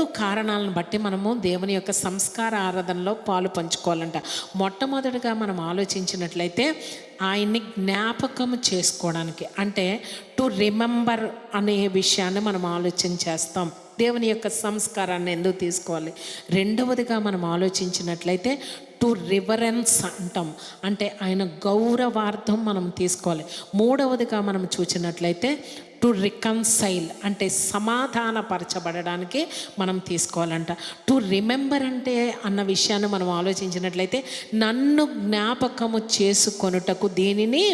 3 కారణాలను బట్టి మనము దేవుని యొక్క సంస్కార ఆరాధనలో పాలు పంచుకోవాలంట. మొట్టమొదటిగా మనం ఆలోచించినట్లయితే ఆయన్ని జ్ఞాపకం చేసుకోవడానికి, అంటే టు రిమెంబర్ అనే విషయాన్ని మనం ఆలోచన చేస్తాం. దేవుని యొక్క సంస్కారాన్ని ఎందుకు తీసుకోవాలి? రెండవదిగా మనం ఆలోచించినట్లయితే టు రివరెన్స్ అంటాం, అంటే ఆయన గౌరవార్థం మనం తీసుకోవాలి. మూడవదిగా మనం చూసినట్లయితే టు రికన్సైల్, అంటే సమాధానపరచబడడానికి మనం తీసుకోవాలంట. టు రిమెంబర్ అంటే అన్న విషయాన్ని మనం ఆలోచించినట్లయితే నన్ను జ్ఞాపకము చేసుకొనుటకు దీనిని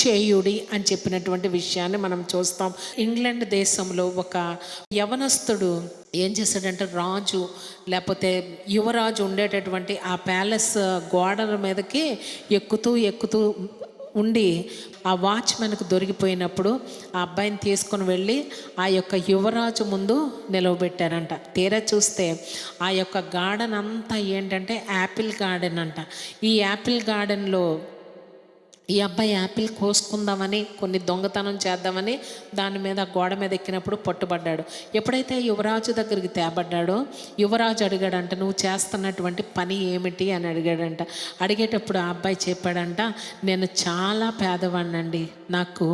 చేయుడి అని చెప్పినటువంటి విషయాన్ని మనం చూస్తాం. ఇంగ్లాండ్ దేశంలో ఒక యవనస్తుడు ఏం చేశాడంటే, రాజు లేకపోతే యువరాజు ఉండేటటువంటి ఆ ప్యాలెస్ గోడల మీదకి ఎక్కుతూ ఉండి ఆ వాచ్మెన్కు దొరికిపోయినప్పుడు ఆ అబ్బాయిని తీసుకొని వెళ్ళి ఆ యొక్క యువరాజు ముందు నిలవబెట్టారంట. తీరా చూస్తే ఆ యొక్క గార్డెన్ అంతా ఏంటంటే యాపిల్ గార్డెన్ అంట. ఈ యాపిల్ గార్డెన్లో ఈ అబ్బాయి యాపిల్ కోసుకుందామని, కొన్ని దొంగతనం చేద్దామని దాని మీద గోడ మీద ఎక్కినప్పుడు పట్టుబడ్డాడు. ఎప్పుడైతే యువరాజు దగ్గరికి తేబడ్డాడో యువరాజు అడిగాడంట, నువ్వు చేస్తున్నటువంటి పని ఏమిటి అని అడిగాడంట. అడిగేటప్పుడు ఆ అబ్బాయి చెప్పాడంట, నేను పేదవాడినండి, నాకు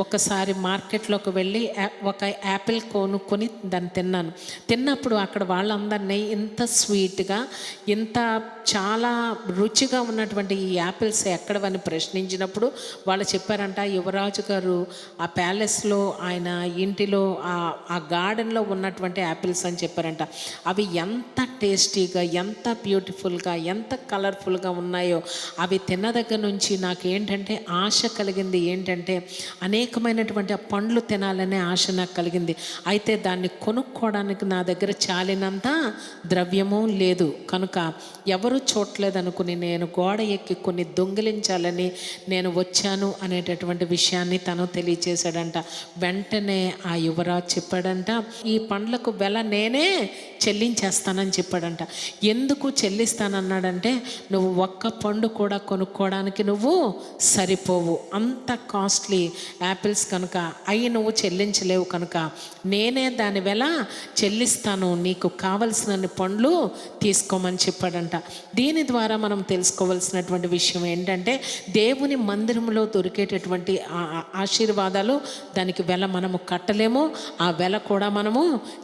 ఒకసారి మార్కెట్లోకి వెళ్ళి ఒక యాపిల్ కొనుక్కొని దాన్ని తిన్నప్పుడు అక్కడ వాళ్ళందరినీ ఇంత స్వీట్గా, ఇంత చాలా రుచిగా ఉన్నటువంటి ఈ యాపిల్స్ ఎక్కడవని ప్రశ్నించినప్పుడు వాళ్ళు చెప్పారంట, యువరాజు గారు ఆ ప్యాలెస్లో, ఆయన ఇంటిలో ఆ గార్డెన్లో ఉన్నటువంటి యాపిల్స్ అని చెప్పారంట. అవి ఎంత టేస్టీగా, ఎంత బ్యూటిఫుల్గా, ఎంత కలర్ఫుల్గా ఉన్నాయో అవి తిన్న దగ్గర నుంచి నాకు ఏంటంటే ఆశ కలిగింది. ఏంటంటే అనేకమైనటువంటి ఆ పండ్లు తినాలనే ఆశ నాకు కలిగింది. అయితే దాన్ని కొనుక్కోవడానికి నా దగ్గర చాలినంత ద్రవ్యము లేదు కనుక ఎవరు చూడలేదనుకుని నేను గోడ ఎక్కి కొన్ని దొంగిలించాలని నేను వచ్చాను అనేటటువంటి విషయాన్ని తను తెలియచేశాడంట. వెంటనే ఆ యువరాజు చెప్పాడంట, ఈ పండ్లకు వెల నేనే చెల్లించేస్తానని చెప్పాడంట. ఎందుకు చెల్లిస్తానన్నాడంటే, నువ్వు ఒక్క పండు కూడా కొనుక్కోవడానికి నువ్వు సరిపోవు, అంత కాస్ట్లీ యాపిల్స్ కనుక అవి నువ్వు చెల్లించలేవు కనుక నేనే దాని వెల చెల్లిస్తాను, నీకు కావలసిన పండ్లు తీసుకోమని చెప్పాడంట. దీని ద్వారా మనం తెలుసుకోవాల్సినటువంటి విషయం ఏంటంటే, దేవుని మందిరంలో దొరికేటటువంటి ఆశీర్వాదాలు, దానికి వెల మనము కట్టలేము, ఆ వెల కూడా మనము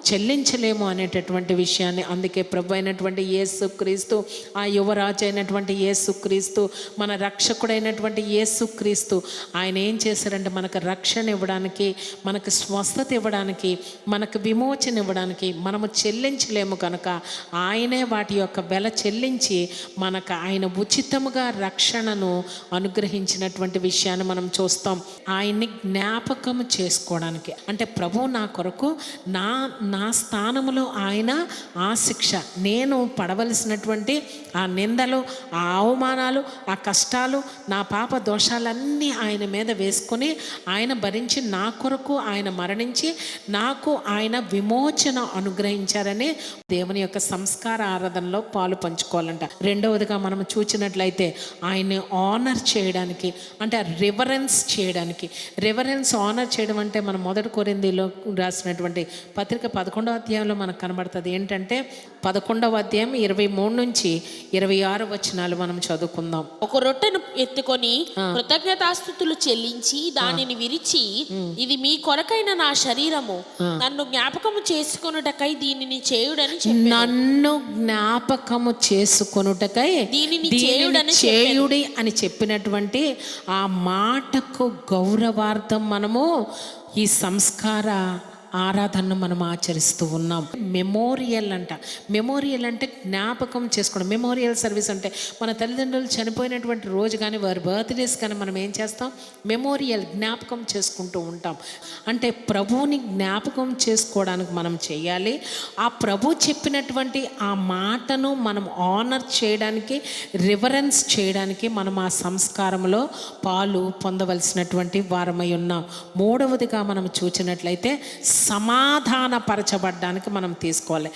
చెల్లించలేము అనేటటువంటి విషయాన్ని, అందుకే ప్రభు అయినటువంటి యేసుక్రీస్తు, ఆ యువరాజు అయినటువంటి యేసుక్రీస్తు, మన రక్షకుడైనటువంటి యేసుక్రీస్తు, ఆయన ఏం చేశారంటే మనకు రక్షణ ఇవ్వడానికి, మనకు స్వస్థత ఇవ్వడానికి, మనకు విమోచన ఇవ్వడానికి మనము చెల్లించలేము కనుక ఆయనే వాటి యొక్క వెల చెల్లించి మనకు ఆయన ఉచితముగా రక్షణను అనుగ్రహించినటువంటి విషయాన్ని మనం చూస్తాం. ఆయన్ని జ్ఞాపకం చేసుకోవడానికి, అంటే ప్రభు నా కొరకు నా స్థానములో ఆయన ఆ శిక్ష, నేను పడవలసినటువంటి ఆ నిందలు, ఆ అవమానాలు, ఆ కష్టాలు, నా పాప దోషాలన్నీ ఆయన మీద వేసుకొని ఆయన భరించి నా కొరకు ఆయన మరణించి నాకు ఆయన విమోచన అనుగ్రహించారని దేవుని యొక్క సంస్కార ఆరాధనలో పాలు పంచుకోవాలంట. రెండవదిగా మనం చూసినట్లయితే ఆయన్ని ఆనర్ చేయడానికి, అంటే రివరెన్స్ చేయడానికి. రివరెన్స్ ఆనర్ చేయడం అంటే మనం 1 కొరింథీలో రాసినటువంటి పత్రిక 11వ అధ్యాయంలో మనకు కనబడుతుంది. ఏంటంటే 11వ అధ్యాయం 23 నుంచి 26 వచనాలు మనం చదువుకుందాం. ఒక రొట్టెను ఎత్తుకొని కృతజ్ఞతాస్తుతులు చెల్లించి దానిని విరిచి, ఇది మీ కొరకైన నా శరీరము, నన్ను జ్ఞాపకము చేసుకొనుటకై దీనిని చేయుడని చెప్పాను. నన్ను జ్ఞాపకము చేసుకొనుటకై దీనిని చేయుడి అని చెప్పినటువంటి ఆ మాటకు గౌరవార్థం మనము ఈ సంస్కార ఆరాధనను మనం ఆచరిస్తూ ఉన్నాం. మెమోరియల్ అంట. మెమోరియల్ అంటే జ్ఞాపకం చేసుకోవడం. మెమోరియల్ సర్వీస్ అంటే మన తల్లిదండ్రులు చనిపోయినటువంటి రోజు కానీ వారి బర్త్డేస్ కానీ మనం ఏం చేస్తాం? మెమోరియల్, జ్ఞాపకం చేసుకుంటూ ఉంటాం. అంటే ప్రభువుని జ్ఞాపకం చేసుకోవడానికి మనం చేయాలి. ఆ ప్రభు చెప్పినటువంటి ఆ మాటను మనం ఆనర్ చేయడానికి, రివరెన్స్ చేయడానికి మనం ఆ సంస్కారంలో పాలు పొందవలసినటువంటి వారమై ఉన్నాం. మూడవదిగా మనం చూసినట్లయితే సమాధానపరచబడ్డానికి మనం తీసుకోవాలి.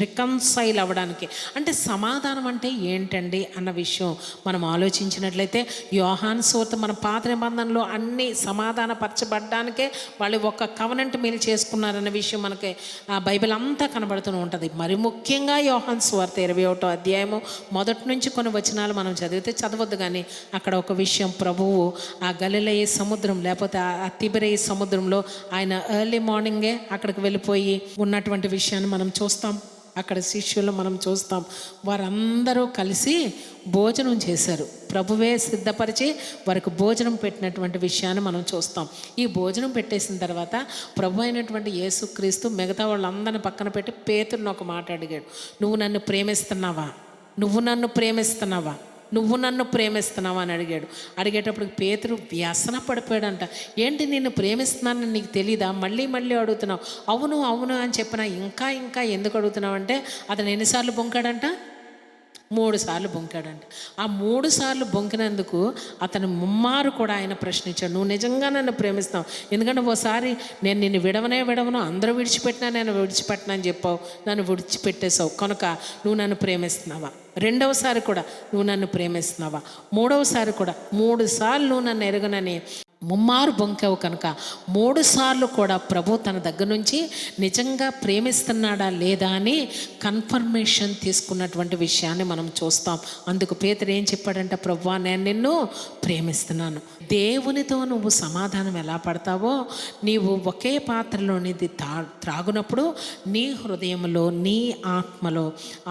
రికన్సైల్ అవ్వడానికి. అంటే సమాధానం అంటే ఏంటండి అన్న విషయం మనం ఆలోచించినట్లయితే, యోహాను సువార్త మన పాత నిబంధనలో అన్ని సమాధానపరచబడ్డానికే వాళ్ళు ఒక కవనెంట్ మీల్ చేసుకున్నారన్న విషయం మనకి ఆ బైబిల్ అంతా కనబడుతూ ఉంటుంది. మరి ముఖ్యంగా యోహాను సువార్త 21వ అధ్యాయము మొదటి నుంచి కొన్ని వచనాలు మనం చదవద్దు, కానీ అక్కడ ఒక విషయం, ప్రభువు ఆ గలిలయ సముద్రం లేకపోతే ఆ తిబెరయి సముద్రంలో ఆయన ఎర్లీ మార్నింగే అక్కడికి వెళ్ళిపోయి ఉన్నటువంటి విషయాన్ని మనం చూస్తాం. అక్కడ శిష్యులు మనం చూస్తాం, వారందరూ కలిసి భోజనం చేశారు. ప్రభువే సిద్ధపరిచి వారికి భోజనం పెట్టినటువంటి విషయాన్ని మనం చూస్తాం. ఈ భోజనం పెట్టేసిన తర్వాత ప్రభు అయినటువంటి యేసుక్రీస్తు మిగతా వాళ్ళందరిని పక్కన పెట్టి పేతురుని ఒక మాట అడిగాడు, నువ్వు నన్ను ప్రేమిస్తున్నావా, నువ్వు నన్ను ప్రేమిస్తున్నావా, నువ్వు నన్ను ప్రేమిస్తున్నావా అని అడిగాడు. అడిగేటప్పుడు పేతురు వ్యసన పడిపోయాడంట. ఏంటి, నిన్ను ప్రేమిస్తున్నానని నీకు తెలీదా, మళ్ళీ మళ్ళీ అడుగుతున్నావు, అవును అవును అని చెప్పినా ఇంకా ఇంకా ఎందుకు అడుగుతున్నావు అంటే, అతను ఎన్నిసార్లు బొంకాడంట, 3 సార్లు బొంకాడంట. ఆ 3 సార్లు బొంకినందుకు అతను ముమ్మారు కూడా ఆయన ప్రశ్నించాడు, నువ్వు నిజంగా నన్ను ప్రేమిస్తావు, ఎందుకంటే ఓసారి నేను నిన్ను విడవను, అందరూ విడిచిపెట్టినా నేను విడిచిపెట్టినా అని చెప్పావు, నన్ను విడిచిపెట్టేశావు, కనుక నువ్వు నన్ను ప్రేమిస్తున్నావా, రెండవసారి కూడా నువ్వు నన్ను ప్రేమిస్తున్నావా, మూడవసారి కూడా 3 సార్లు నువ్వు నన్ను ఎరగనని ముమ్మారు బొంకావు, కనుక 3 సార్లు కూడా ప్రభు తన దగ్గర నుంచి నిజంగా ప్రేమిస్తున్నాడా లేదా అని కన్ఫర్మేషన్ తీసుకున్నటువంటి విషయాన్ని మనం చూస్తాం. అందుకు పేతురు ఏం చెప్పాడంటే, ప్రభువా నేను నిన్ను ప్రేమిస్తున్నాను. దేవునితో నువ్వు సమాధానం ఎలా పడతావో, నీవు ఒకే పాత్రలోనిది త్రాగునప్పుడు నీ హృదయంలో నీ ఆత్మలో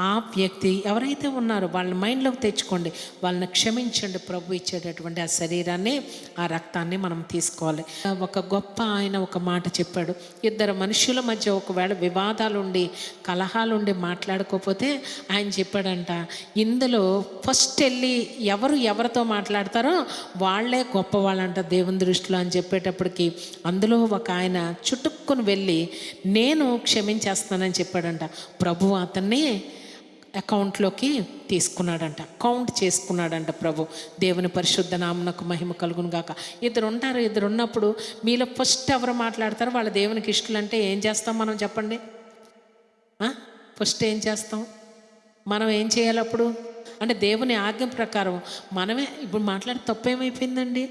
ఆ వ్యక్తి ఎవరైతే ఉన్నారో వాళ్ళ మైండ్లోకి తెచ్చుకోండి, వాళ్ళని క్షమించండి. ప్రభు ఇచ్చేటటువంటి ఆ శరీరాన్ని, ఆ రక్తాన్ని మనం తీసుకోవాలి. ఒక గొప్ప ఆయన ఒక మాట చెప్పాడు, 2 మనుషుల మధ్య ఒకవేళ వివాదాలుండి కలహాలుండి మాట్లాడుకోకపోతే ఆయన చెప్పాడంట, ఇందులో ఫస్ట్ వెళ్ళి ఎవరితో మాట్లాడతారో వాళ్ళే గొప్పవాళ్ళంట దేవుని దృష్టిలో అని చెప్పేటప్పటికి, అందులో ఒక ఆయన చుట్టుక్కుని వెళ్ళి నేను క్షమించేస్తానని చెప్పాడంట. ప్రభు అతన్ని అకౌంట్లోకి తీసుకున్నాడంట, కౌంట్ చేసుకున్నాడంట ప్రభు. దేవుని పరిశుద్ధ నామమునకు మహిమ కలుగును గాక. 2 ఉంటారు, 2 ఉన్నప్పుడు మీలో ఫస్ట్ ఎవరు మాట్లాడతారో వాళ్ళ దేవునికి ఇష్టలు అంటే ఏం చేస్తాం మనం చెప్పండి? ఫస్ట్ ఏం చేస్తాం మనం? ఏం చేయాలి అప్పుడు అంటే దేవుని ఆజ్ఞ ప్రకారం మనమే ఇప్పుడు మాట్లాడి తప్పు ఏమైపోయిందండి?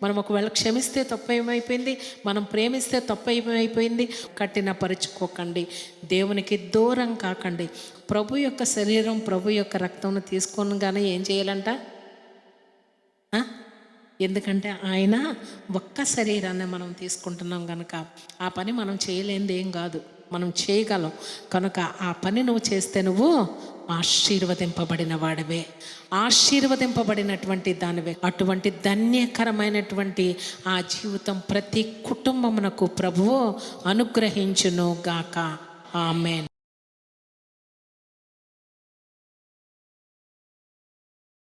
మనం ఒకవేళ క్షమిస్తే తప్పు ఏమైపోయింది? మనం ప్రేమిస్తే తప్పు ఏమైపోయింది? కఠినపరుచుకోకండి, దేవునికి దూరం కాకండి. ప్రభు యొక్క శరీరం, ప్రభు యొక్క రక్తంను తీసుకోనగానే ఏం చేయాలంట? ఎందుకంటే ఆయన ఒక్క శరీరాన్ని మనం తీసుకుంటున్నాం కనుక ఆ పని మనం చేయలేనిది ఏం కాదు, మనం చేయగలం. కనుక ఆ పని నువ్వు చేస్తే నువ్వు ఆశీర్వదింపబడిన వాడివే, ఆశీర్వదింపబడినటువంటి దానివే. అటువంటి ధన్యకరమైనటువంటి ఆ జీవితం ప్రతి కుటుంబమునకు ప్రభువు అనుగ్రహించును గాక. ఆమేన్.